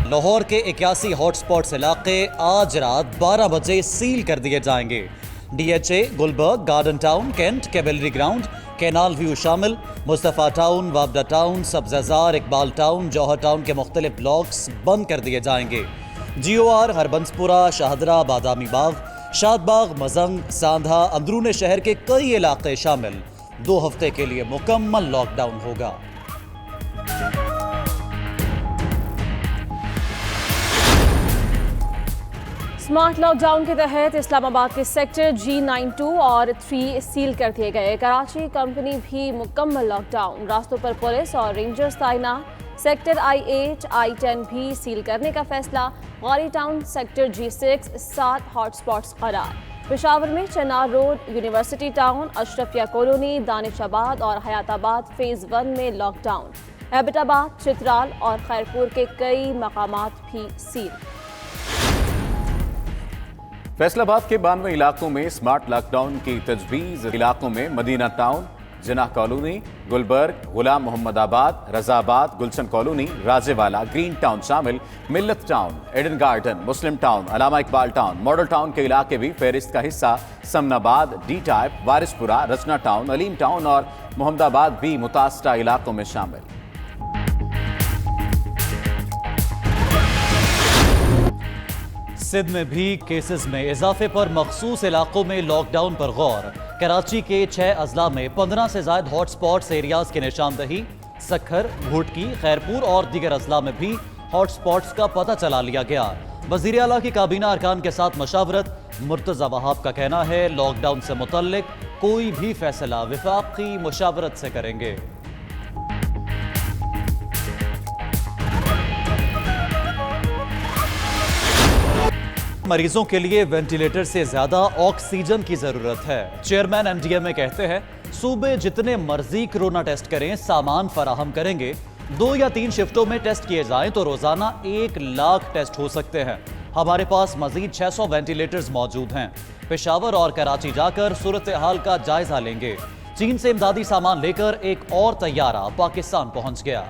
लाहौर के 81 हॉटस्पॉट्स इलाके आज रात 12 बजे सील कर दिए जाएंगे। DHA, Gulberg, garden town, cantt, cavalry ground, canal view शामिल, मुस्तफ़ा टाउन, वाबडा town, Sabzazar, Iqbal town, Johar town के मुख्तलिफ ब्लॉक्स बंद कर दिए जाएंगे। GOR, हरबंसपुरा, शाहदरा, बादामी बाग, शादबाग, मजंग, सांधा, अंदरून शहर के कई इलाके शामिल 2 हफ्ते के लिए मुकम्मल लॉकडाउन होगा। स्मार्ट लॉकडाउन के तहत इस्लामाबाद के सेक्टर G92 और 3 सील कर दिए गए। कराची कंपनी भी मुकम्मल लॉकडाउन, रास्तों पर पुलिस और रेंजर्स तैनात। सेक्टर I8, I10 भी सील करने का फैसला। Gauri town, sector G6 7 hotspots करार। पेशावर में Chinar road, university town, Ashrafia colony, Danishabad और हयाताबाद फेज 1 में लॉकडाउन। एबटाबाद, चित्राल और खैरपुर के कई मकामात भी सील। फैसलाबाद के 92 इलाकों में स्मार्ट लॉकडाउन की तजवीज़। इलाकों में मदीना टाउन, जिन्ना कॉलोनी, गुलबर्ग, गुलाम मोहम्मदाबाद, रजाबाद, गुलशन कॉलोनी, राजेवाला, ग्रीन टाउन शामिल। मिल्लत टाउन, एडन गार्डन, मुस्लिम town, Allama Iqbal town, model town के इलाके भी फहरिस्त का हिस्सा। समनाबाद, डी टाइप, वारिसपुरा, रचना टाउन, अलीम टाउन और मोहम्मदाबाद भी मुतासरा इलाकों में शामिल। सिंध में भी केसेस में इजाफे पर मखसूस इलाकों में लॉकडाउन पर गौर। कराची के 6 अजला में 15 से ज्यादा हॉटस्पॉट्स एरियाज की निशानदही। सखर, भुटकी, खैरपुर और दीगर अजला में भी हॉटस्पॉट्स का पता चला लिया गया। वजीर आला की काबीना अरकान के साथ मशावरत। मुर्तजा वहाब का कहना है लॉकडाउन से मुतल्लिक कोई भी फैसला विफाकी मुशावरत से करेंगे। मरीजों के लिए वेंटिलेटर से ज्यादा ऑक्सीजन की जरूरत है। चेयरमैन MDMA कहते हैं सूबे जितने मर्जी कोरोना टेस्ट करें, सामान फराहम करेंगे। 2 या 3 शिफ्टों में टेस्ट किए जाएं तो रोजाना 1 लाख टेस्ट हो सकते हैं। हमारे पास मजीद 600 वेंटिलेटर्स मौजूद हैं। पेशावर और कराची जाकर सूरत हाल का जायजा लेंगे। चीन से इमदादी सामान लेकर एक और तैयारा पाकिस्तान पहुंच गया।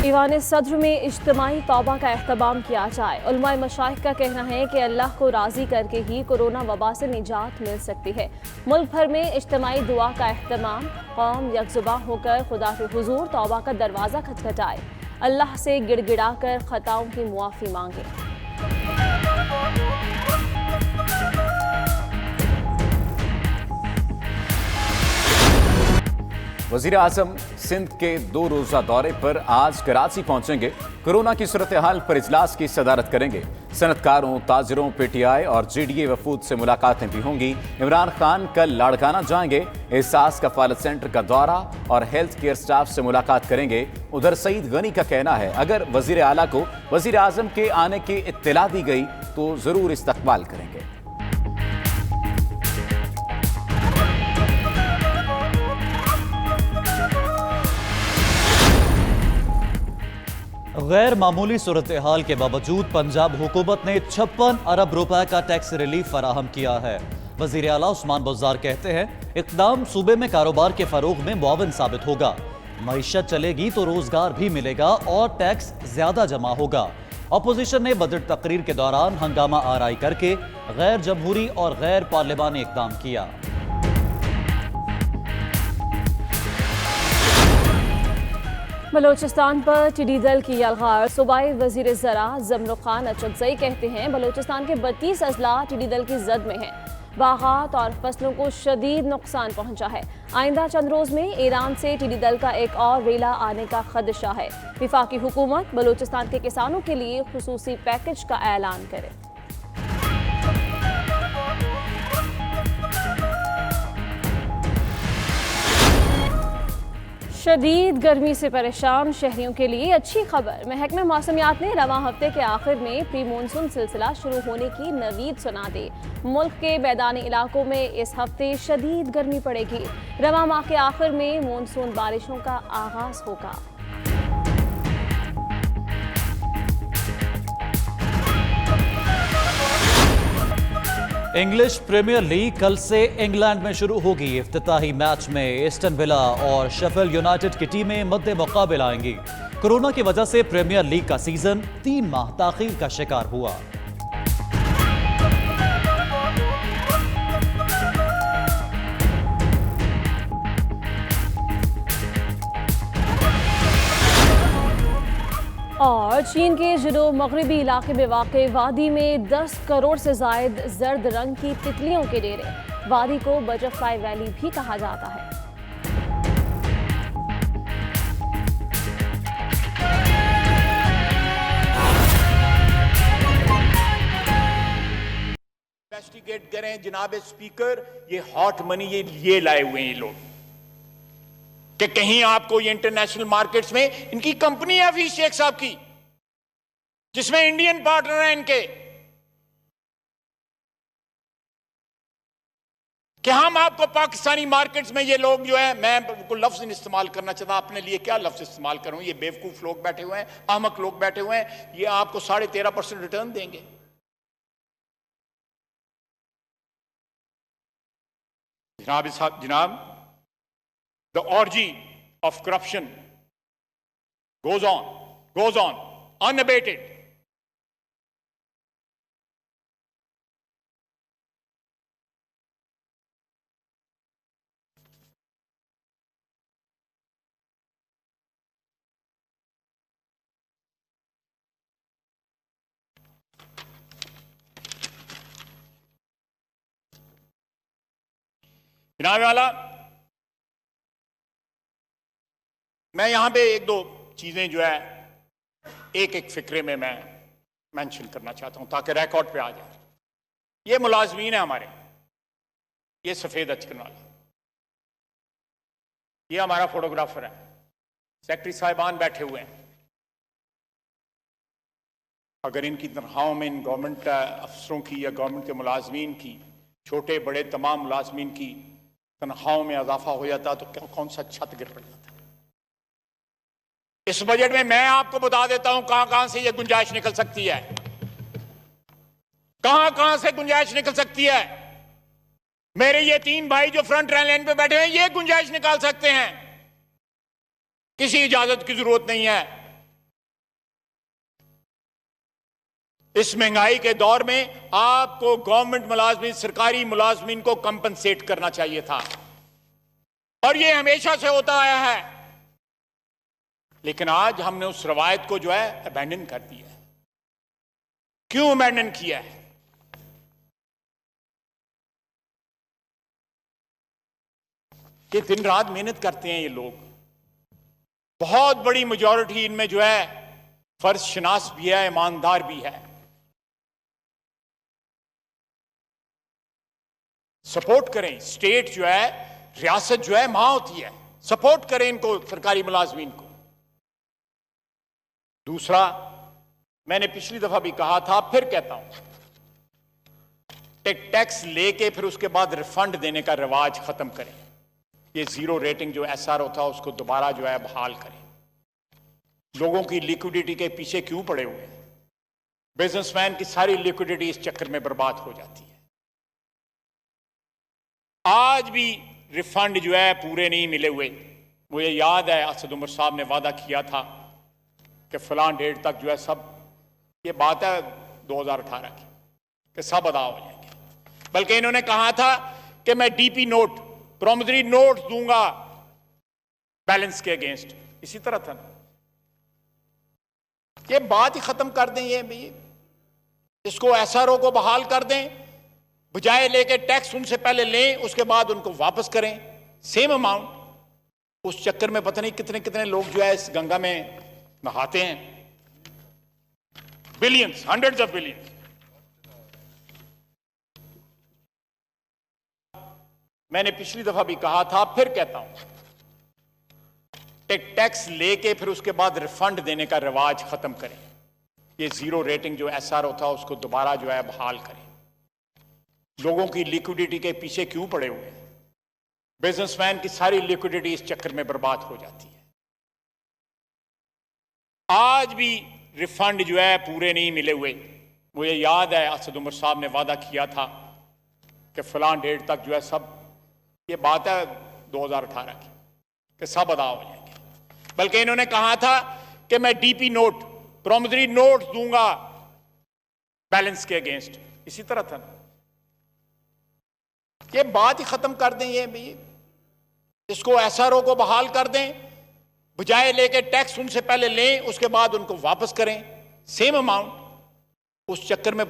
ईवान सद्र में इज्तिमाई तौबा का एहतमाम किया जाए। उलमाए मशाइख का कहना है कि अल्लाह को राजी करके ही कोरोना वबा से निजात मिल सकती है। मुल्क भर में इज्तिमाई दुआ का एहतमाम। कौम यकजुबां होकर खुदा के हुजूर तौबा का दरवाज़ा खटखटाए। अल्लाह से गिड़गिड़ा कर खताओं की मुआफ़ी मांगे। वज़ीर आज़म सिंध के 2 रोज़ा दौरे पर आज कराची पहुंचेंगे। कोरोना की सूरत हाल पर इजलास की सदारत करेंगे। सनतकारों, ताजिरों, PTI और GDA वफूद से मुलाकातें भी होंगी। इमरान खान कल लाड़काना जाएंगे। एहसास कफालत सेंटर का दौरा और हेल्थ केयर स्टाफ से मुलाकात करेंगे। उधर सईद गनी का कहना है अगर वज़ीर आला को वज़ीर आज़म के आने की इत्तला दी गई तो ज़रूर इस्तकबाल करेंगे। गैर मामूली सूरत हाल के बावजूद पंजाब हुकूमत ने 56 अरब रुपए का टैक्स रिलीफ फराहम किया है। वजीर आला उस्मान बुज़दार कहते हैं इक़दाम सूबे में कारोबार के फरोग में मुआविन साबित होगा। मईशत चलेगी तो रोजगार भी मिलेगा और टैक्स ज्यादा जमा होगा। अपोजिशन ने बजट तकरीर के दौरान हंगामा आराई करके गैर जमहूरी और गैर पार्लिमानी इक़दाम किया। बलोचिस्तान पर टिड्डी दल की यलगार। सूबाई वजीर ज़रा ज़मरुख खान अचकज़ई कहते हैं बलोचिस्तान के 32 अजला टिड्डी दल की जद में हैं। बागात और फसलों को शदीद नुकसान पहुंचा है। आइंदा चंद रोज में ईरान से टिड्डी दल का एक और रेला आने का खदशा है। विफाकी हुकूमत बलोचिस्तान के किसानों के लिए खुसूसी पैकेज का ऐलान करे। शदीद गर्मी से परेशान शहरियों के लिए अच्छी खबर। महकमे मौसमियात ने रवां हफ्ते के आखिर में प्री मानसून सिलसिला शुरू होने की नवीद सुना दी। मुल्क के मैदानी इलाकों में इस हफ्ते शदीद गर्मी पड़ेगी। रवां माह के आखिर में मानसून बारिशों का आगाज होगा। इंग्लिश प्रीमियर लीग कल से इंग्लैंड में शुरू होगी। इफ्तिताही मैच में एस्टन विला और शेफील्ड यूनाइटेड की टीमें मद्दे मुकाबिल आएंगी। कोरोना की वजह से प्रीमियर लीग का सीजन 3 माह ताखीर का शिकार हुआ। और चीन के जनूब मगरबी इलाके में वाक़ वादी में 10 करोड़ से जायद जर्द रंग की तितलियों के डेरे। वादी को बटरफ्लाई वैली भी कहा जाता है। इन्वेस्टिगेट करें जनाब स्पीकर, ये हॉट मनी ये लाए हुए हैं ये लोग कि कहीं आपको ये इंटरनेशनल मार्केट्स में इनकी कंपनी है हफीज शेख साहब की, जिसमें इंडियन पार्टनर है इनके, कि हम आपको पाकिस्तानी मार्केट्स में ये लोग जो है, मैं बिल्कुल लफ्ज नहीं इस्तेमाल करना चाहता, अपने लिए क्या लफ्ज इस्तेमाल करूं, ये बेवकूफ लोग बैठे हुए हैं, अहमक लोग बैठे हुए हैं, ये आपको 13.5% रिटर्न देंगे। जनाब, the orgy of corruption goes on unabated. जनाब वाला, मैं यहां पे एक दो चीजें जो है एक फिक्रे में मैं मेंशन करना चाहता हूं ताकि रिकॉर्ड पे आ जाए। ये मुलाजमीन है हमारे, ये सफेद अचकन वाले, ये हमारा फोटोग्राफर है, सेक्रेटरी साहिबान बैठे हुए हैं। अगर इनकी तनख्वाहों में इन गवर्नमेंट अफसरों की या गवर्नमेंट के मुलाजमीन की, छोटे बड़े तमाम मुलाजमीन की तनख्वाहों में इजाफा हो जाता तो कौन सा छत गिर पड़ जाता। इस बजट में मैं आपको बता देता हूं कहां कहां से यह गुंजाइश निकल सकती है, कहां कहां से गुंजाइश निकल सकती है। मेरे ये 3 भाई जो फ्रंट लाइन पे बैठे हैं, ये गुंजाइश निकाल सकते हैं, किसी इजाजत की जरूरत नहीं है। इस महंगाई के दौर में आपको गवर्नमेंट मुलाजमीन, सरकारी मुलाजमीन को कंपनसेट करना चाहिए था, और यह हमेशा से होता आया है। लेकिन आज हमने उस रवायत को जो है अबैंडन कर दिया है। क्यों अबैंडन किया है? कि दिन रात मेहनत करते हैं ये लोग, बहुत बड़ी मेजॉरिटी इनमें जो है फर्ज शनास भी है, ईमानदार भी है। सपोर्ट करें, स्टेट जो है, रियासत जो है मां होती है, सपोर्ट करें इनको, सरकारी मुलाजमीन को। दूसरा, मैंने पिछली दफा भी कहा था, फिर कहता हूं, टैक्स लेके फिर उसके बाद रिफंड देने का रिवाज खत्म करें। ये जीरो रेटिंग जो SRO था उसको दोबारा जो है बहाल करें। लोगों की लिक्विडिटी के पीछे क्यों पड़े हुए हैं? बिजनेसमैन की सारी लिक्विडिटी इस चक्कर में बर्बाद हो जाती है। आज भी रिफंड जो है पूरे नहीं मिले हुए। मुझे याद है असद उमर साहब ने वादा किया था कि फलां डेट तक जो है सब, ये बात है 2018 की, कि सब अदा हो जाएंगे। बल्कि इन्होंने कहा था कि मैं DP नोट, प्रॉमिसरी नोट दूंगा बैलेंस के अगेंस्ट। इसी तरह था ना, ये बात ही खत्म कर दें। ये भी इसको SRO को बहाल कर दें, बजाय लेके टैक्स उनसे पहले लें, उसके बाद उनको वापस करें सेम अमाउंट। उस चक्कर में पता नहीं कितने कितने लोग जो है इस गंगा में नहाते हैं, बिलियंस, हंड्रेड्स ऑफ बिलियंस। मैंने पिछली दफा भी कहा था, फिर कहता हूं, टैक्स लेके फिर उसके बाद रिफंड देने का रिवाज खत्म करें। ये जीरो रेटिंग जो SRO था उसको दोबारा जो है बहाल करें। लोगों की लिक्विडिटी के पीछे क्यों पड़े हुए हैं? बिजनेसमैन की सारी लिक्विडिटी इस चक्कर में बर्बाद हो जाती है। आज भी रिफंड जो है पूरे नहीं मिले हुए। मुझे याद है असद उमर साहब ने वादा किया था कि फलां डेट तक जो है सब, ये बात है 2018 की, कि सब अदा हो जाएंगे। बल्कि इन्होंने कहा था कि मैं डीपी नोट, प्रॉमिसरी नोट दूंगा बैलेंस के अगेंस्ट, इसी तरह था। ये बात ही खत्म कर दें, ये भी इसको एसआरओ को बहाल कर दें, बजाय लेके टैक्स उनसे पहले लें, उसके बाद उनको वापस करें सेम अमाउंट। उस चक्कर में